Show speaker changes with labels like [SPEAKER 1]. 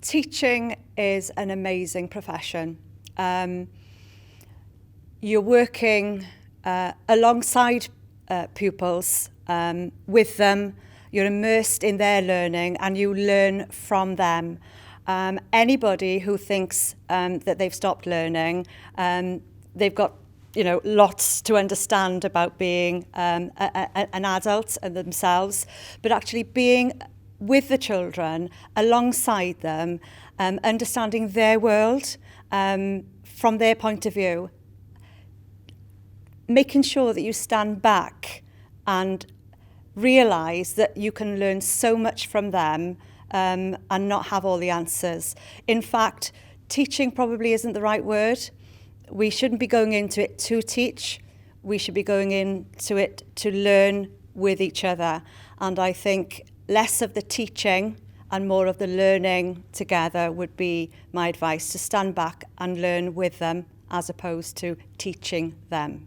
[SPEAKER 1] Teaching is an amazing profession. You're working alongside pupils, with them, you're immersed in their learning and you learn from them. Anybody who thinks that they've stopped learning, they've got lots to understand about being an adult and themselves, but actually being with the children, alongside them, understanding their world from their point of view, making sure that you stand back and realise that you can learn so much from them and not have all the answers. In fact, teaching probably isn't the right word. We shouldn't be going into it to teach. We should be going into it to learn with each other. And I think less of the teaching and more of the learning together would be my advice, to stand back and learn with them as opposed to teaching them.